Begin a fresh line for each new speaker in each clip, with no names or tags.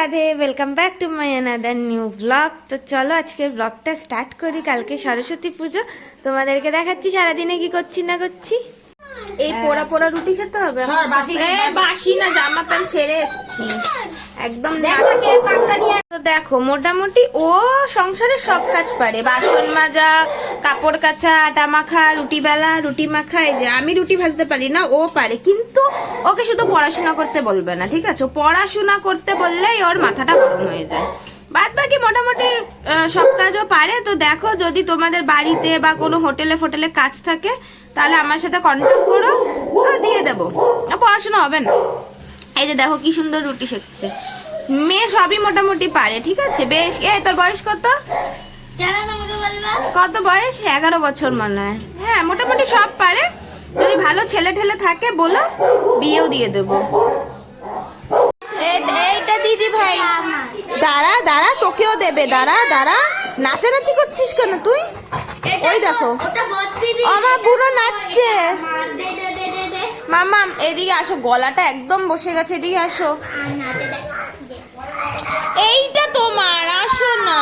Radhe welcome back to my another new blog. তো চলো আজকের ব্লগটা স্টার্ট করি। কালকে সরস্বতী পুজো, তোমাদেরকে দেখাচ্ছি সারাদিনে কি করছি না করছি। এই পোড়া পোড়া রুটি খেতে হবে। বাসি না, জামা প্যান্ট ছেড়ে এসছি একদম। তো দেখো মোটামুটি ও সংসারের সব কাজ পারে, বাসন মাজা, কাপড় কাচা, আটা মাখা, রুটি বেলা, রুটি মাখা। এই যে আমি রুটি ভাজতে পারি না, ও পারে, কিন্তু ওকে শুধু পড়াশোনা করতে বলবে না, ঠিক আছে? পড়াশোনা করতে বললেই ওর মাথাটা গরম হয়ে যায়। বাদ বাকি মোটামুটি সব কাজও পারে। তো দেখো, যদি তোমাদের বাড়িতে বা কোনো হোটেলে ফোটেলে কাজ থাকে তাহলে আমার সাথে কন্ট্যাক্ট করো, দিয়ে দেবো। পড়াশোনা হবে না। এই যে দেখো কি সুন্দর রুটি সেকছে। মেয়ে সবই মোটামুটি পারে, ঠিক আছে? বেশ। তোর বয়স কত? কত বয়স? 11 বছর মনে হয়। হ্যাঁ, মোটামুটি সব পারে। যদি ভালো ছেলে ঠেলে থাকে বলো, বিয়েও দিয়ে দেবো। এইটা দিদি ভাই। দাঁড়া দাঁড়া, তোকেও দেবে। দাঁড়া দাঁড়া, নাচানাচি করছিস কেন তুই? ওই দেখো আমার বুড়ো নাচছে। মামা এদিকে আসো, গলাটা একদম বসে গেছে, এদিকে আসো। এইটা তোমার, আসো না।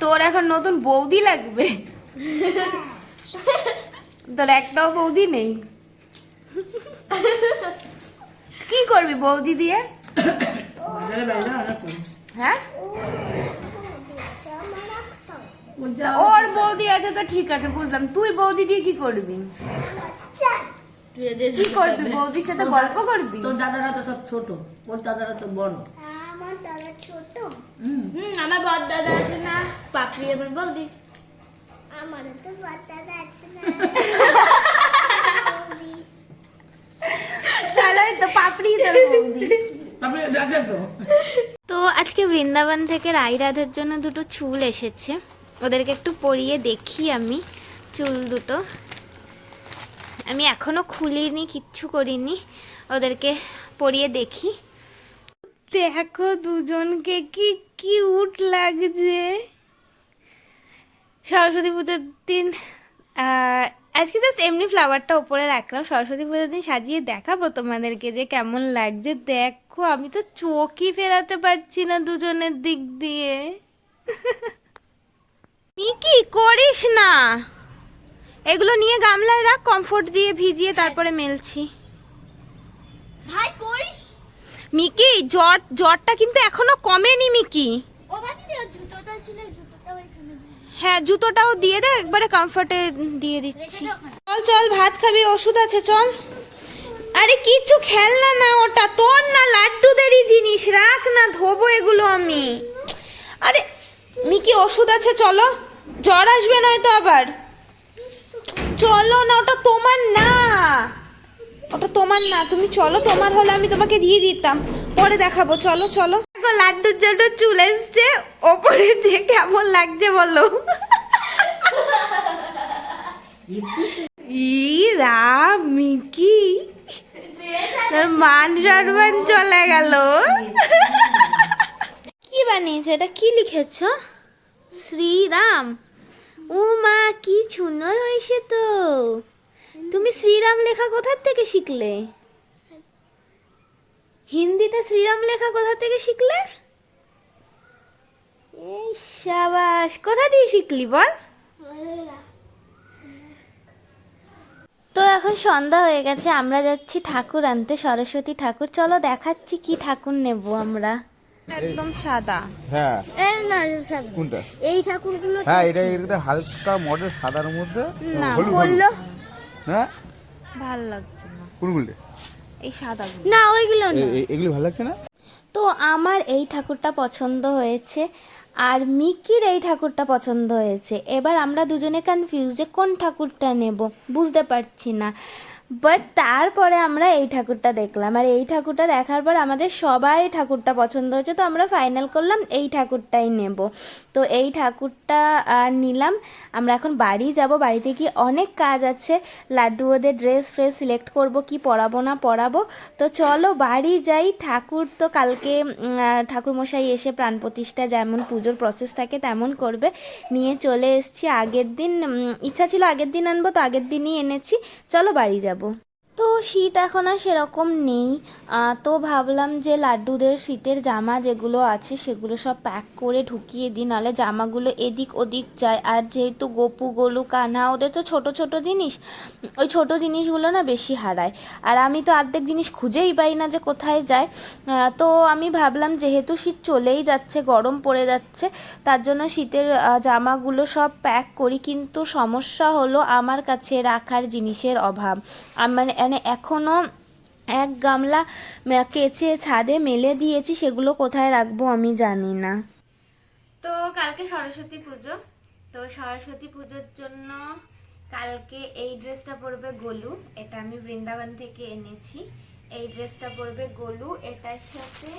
তোর এখন নতুন বৌদি লাগবে? তোর একটাও বৌদি নেই। কি করবি বৌদি দিয়ে? হ্যাঁ, ওর বৌদি আছে তো ঠিক আছে, বুঝলাম। তুই বৌদি দিয়ে কি করবি? কি করবি? বৌদির সাথে গল্প করবি?
তোর দাদারা তো সব ছোট, ওর দাদারা তো বড়।
আমার দাদা ছোট। আমার বড় দাদা আছে না, পাপড়ি আমার বৌদি। আমার তো বড় দাদা আছে না।
তাহলে তো পাপড়ি তোর বৌদি।
তারপরে দাদা তো।
তো আজকে বৃন্দাবন থেকে রাইরাধের জন্য দুটো চুল এসেছে, ওদেরকে একটু পরিয়ে দেখি আমি। চুল দুটো আমি এখনো খুলিনি, কিচ্ছু করিনি, ওদেরকে পরিয়ে দেখি। দেখো দুজনকে কি কিউট লাগছে। সরস্বতী পুজোর দিন আজকে জাস্ট এমনি ফ্লাওয়ারটা ওপরে রাখলাম, সরস্বতী পুজোর দিন সাজিয়ে দেখাবো তোমাদেরকে যে কেমন লাগছে। দেখো আমি তো চোখই ফেরাতে পারছি না দুজনের দিক দিয়ে। মিকি করিস না, এগুলো নিয়ে গামলায় রাখ, কমফোর্ট দিয়ে ভিজিয়ে তারপরে মেলছি।
ভাই করিস।
মিকি জ্বরটা কিন্তু এখনো কমেনি মিকি।
ও বাদি দে, জুতোটা ছিল, জুতোটা ওইখানে।
হ্যাঁ, জুতোটাও দিয়ে দে, একবারে কমফোর্টে দিয়ে দিচ্ছি। চল চল, ভাত খাবি, ওষুধ আছে, চল। আরে কিছু খেলনা না, ওটা তোর না, লাড্ডুদেরই জিনিস, রাখ না, ধোবো এগুলো আমি। আরে মিকি ওষুধ আছে, চলো, জ্বর আসবে নয়তো আবার। চলো না, ওটা তোমার না, ওটা তোমার না, তুমি চলো। তোমার হলে আমি তোমাকে দিয়ে দিতাম, পরে দেখাবো। চলো চলো। লাড্ডুর জন্য চুল এসছে ওপরে, যে কেমন লাগছে বলো। ই রাম মিকি, তোর মান সম্মান চলে গেল। কি বানিয়েছো এটা? কি লিখেছো? শ্রীরাম। ও মা, কি সুন্দর হয়েছে তো। তুমি শ্রীরাম লেখা কোথা থেকে শিখলে? হিন্দিতে শ্রীরাম লেখা কোথা থেকে শিখলে? এই শাবাশ, কোথা দিয়ে শিখলি বল? তো এখন সন্ধ্যা হয়ে গেছে, আমরা যাচ্ছি ঠাকুর আনতে, সরস্বতী ঠাকুর। চলো দেখাচ্ছি কি ঠাকুর নেব আমরা। একদম সাদা।
হ্যাঁ,
এই না সব
কোনটা?
এই ঠাকুরগুলো।
হ্যাঁ, এটা হালকা মডেল সাদার মধ্যে
না,
হলুদ
বললো
হ্যাঁ,
ভাল লাগছে না
কোনগুলো?
এই সাদা।
না ওইগুলো না।
এগুলো ভালো লাগছে না?
তো আমার এই ঠাকুরটা পছন্দ হয়েছে, আর মিকির এই ঠাকুরটা পছন্দ হয়েছে। এবার আমরা দুজনে কনফিউজ যে কোন ঠাকুরটা নেব, বুঝতে পারছি না। বাট তারপরে আমরা এই ঠাকুরটা দেখলাম, আর এই ঠাকুরটা দেখার পর আমাদের সবাই ঠাকুরটা পছন্দ হয়েছে। তো আমরা ফাইনাল করলাম এই ঠাকুরটাই নেব। তো এই ঠাকুরটা নিলাম। আমরা এখন বাড়ি যাব, বাড়িতে কি অনেক কাজ আছে, লাড্ডু ওদের ড্রেস ফ্রেস সিলেক্ট করব, কি পরাবো না পরাবো। তো চলো বাড়ি যাই। ঠাকুর তো কালকে ঠাকুরমশাই এসে প্রাণ প্রতিষ্ঠা যেমন পুজোর প্রসেস থাকে তেমন করবে, নিয়ে চলে এসেছি। আগের দিন ইচ্ছা ছিল আগের দিন আনবো, তো আগের দিনই এনেছি। চলো বাড়ি যাব। তো শীত এখন আর সেরকম নেই, তো ভাবলাম যে লাড্ডুদের শীতের জামা যেগুলো আছে সেগুলো সব প্যাক করে ঢুকিয়ে দিই, নাহলে জামাগুলো এদিক ওদিক যায়। আর যেহেতু গপু গোলু কান্না ওদের তো ছোট ছোট জিনিস, ওই ছোট জিনিসগুলো না বেশি হারায়, আর আমি তো অর্ধেক জিনিস খুঁজেই পাই না যে কোথায় যায়। তো আমি ভাবলাম যেহেতু শীত চলেই যাচ্ছে, গরম পড়ে যাচ্ছে, তার জন্য শীতের জামাগুলো সব প্যাক করি। কিন্তু সমস্যা হলো আমার কাছে রাখার জিনিসের অভাব। মানে এখনও এক গামলা কেচে ছাদে মেলে দিয়েছি, সেগুলো কোথায় রাখবো আমি জানি না। তো কালকে সরস্বতী পুজো, তো সরস্বতী পুজোর জন্য কালকে এই ড্রেসটা পরবে গোলু, এটা আমি বৃন্দাবন থেকে এনেছি। এই ড্রেসটা পরবে গোলু, এটার সাথে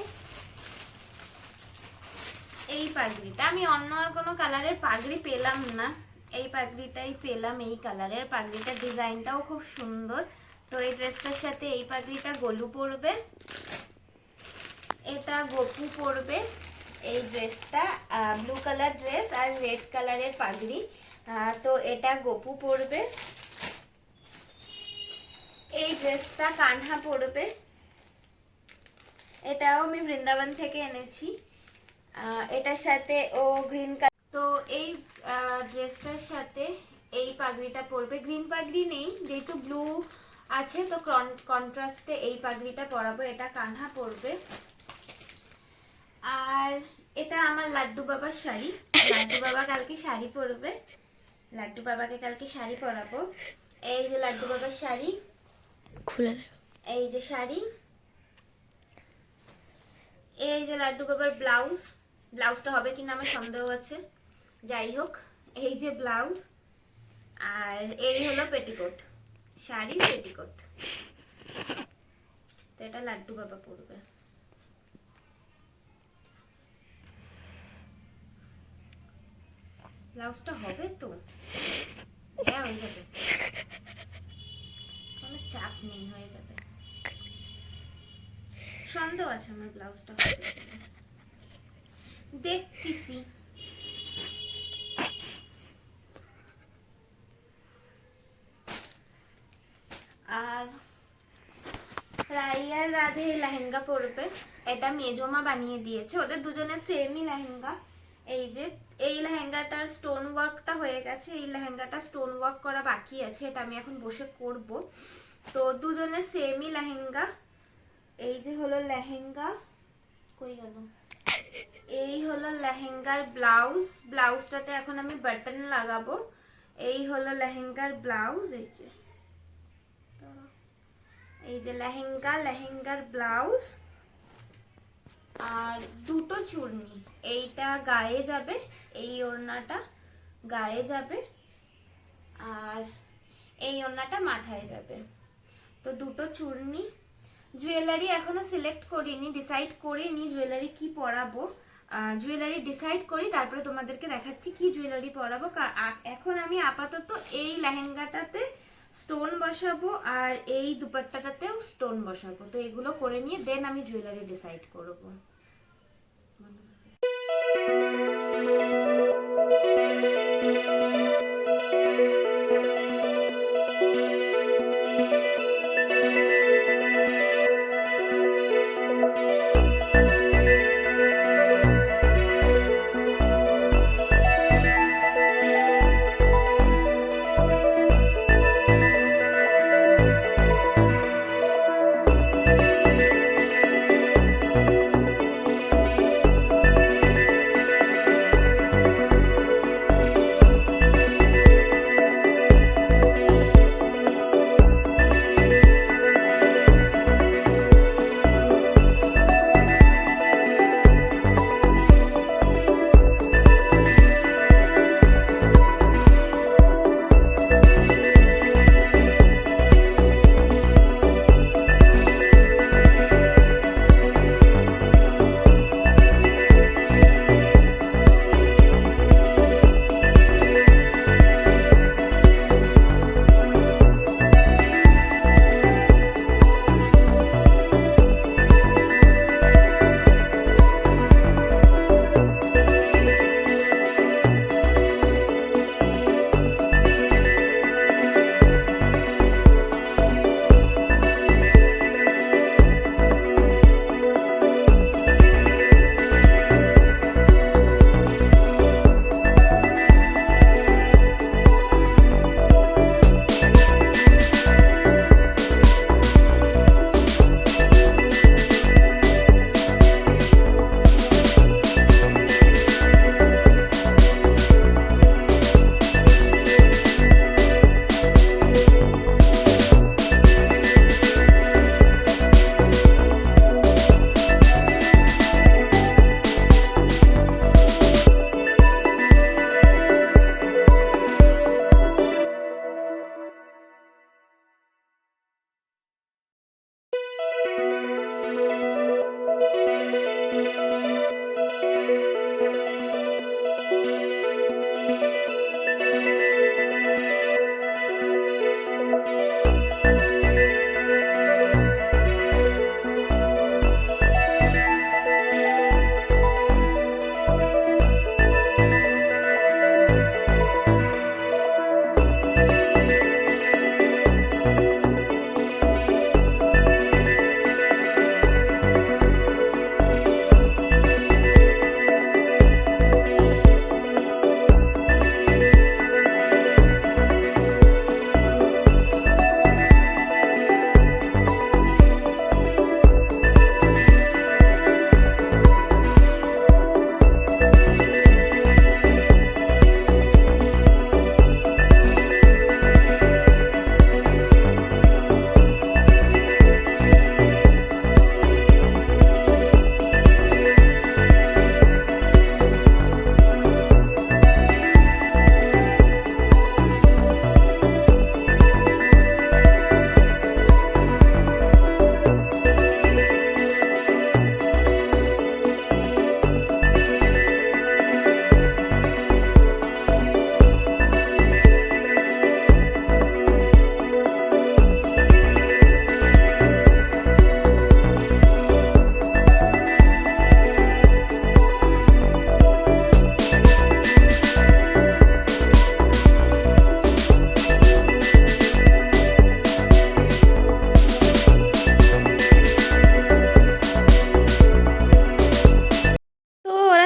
এই পাগড়িটা, আমি অন্য আর কোনো কালারের পাগড়ি পেলাম না, এই পাগড়িটাই পেলাম, এই কালারের পাগড়িটার ডিজাইনটাও খুব সুন্দর। তো এই ড্রেসটার সাথে এই পাগড়িটা গোলু পরবে, এটা গপু পরবে। এই ড্রেসটা ব্লু কালার ড্রেস আর রেড কালারের পাগড়ি, তো এটা গপু পরবে। এই ড্রেসটা কানহা পরবে, এটাও আমি বৃন্দাবন থেকে এনেছি। এটার সাথে ও গ্রিন কালার, তো এই ড্রেসটার সাথে এই পাগড়িটা পরবে। গ্রিন পাগড়ি নেই, যেহেতু ব্লু আছে তো কন্ট্রাস্টে এই পাগড়িটা পরাবো, এটা কানহা পরবে। আর এটা আমার লাড্ডু বাবার শাড়ি, লাড্ডু বাবা কালকে শাড়ি পরবে, লাড্ডু বাবাকে কালকে শাড়ি পরাবো। এই যে লাড্ডু বাবার শাড়ি, খুলে দেব, এই যে শাড়ি, এই যে লাড্ডু বাবার ব্লাউজ, ব্লাউজটা হবে কিনা আমার সন্দেহ আছে, যাই হোক এই যে ব্লাউজ, আর এই হলো পেটিকোট, শাড়ি পেটিকোট। তো এটা লাড্ডু বাবা পরবে। ব্লাউজটা হবে তো, হ্যাঁ হয়ে যাবে, কোনো চাপ নেই, হয়ে যাবে। সন্দেহ আছে আমার ব্লাউজটা হবে কিনা, দেখতেছি। আর রাই আর রাধে লেহেঙ্গা পরবে, এটা মেজমা বানিয়ে দিয়েছে, ওদের দুজনের সেমই লেহেঙ্গা। এই যে এই লেহেঙ্গাটার স্টোন ওয়ার্কটা হয়ে গেছে, এই লেহেঙ্গাটা স্টোন ওয়ার্ক করা বাকি আছে, এটা আমি এখন বসে করব। তো দুজনের সেমই লেহেঙ্গা। এই যে হলো লেহেঙ্গা, কই গেল, এই হলো লেহেঙ্গার ব্লাউজ, ব্লাউজটাতে এখন আমি বাটন লাগাবো। এই হলো লেহেঙ্গার ব্লাউজ, এই যে লেহেঙ্গা, লেহেঙ্গার ব্লাউজ, আর দুটো চূড়নি, এইটা গায়ে যাবে, এই ওড়নাটা গায়ে যাবে, আর এই ওড়নাটা মাথায় যাবে। তো দুটো চূড়নি। জুয়েলারি এখনো সিলেক্ট করিনি, ডিসাইড করিনি জুয়েলারি কি পরাবো, জুয়েলারি ডিসাইড করি তারপরে তোমাদেরকে দেখাচ্ছি কি জুয়েলারি পরাবো। এখন আমি আপাতত এই লেহেঙ্গাটাতে স্টোন বসাবো আর এই দুপাট্টাটাতেও স্টোন বসাবো, তো এগুলো করে নিয়ে দেন আমি জুয়েলারি ডিসাইড করবো।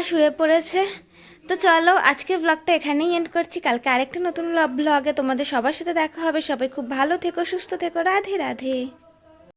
শুয়ে পড়েছে। তো চলো আজকের ব্লগটা এখানেই এন্ড করছি। কালকে আরেকটা নতুন ব্লগে তোমাদের সবার সাথে দেখা হবে। সবাই খুব ভালো থেকো, সুস্থ থেকো। রাধে রাধে।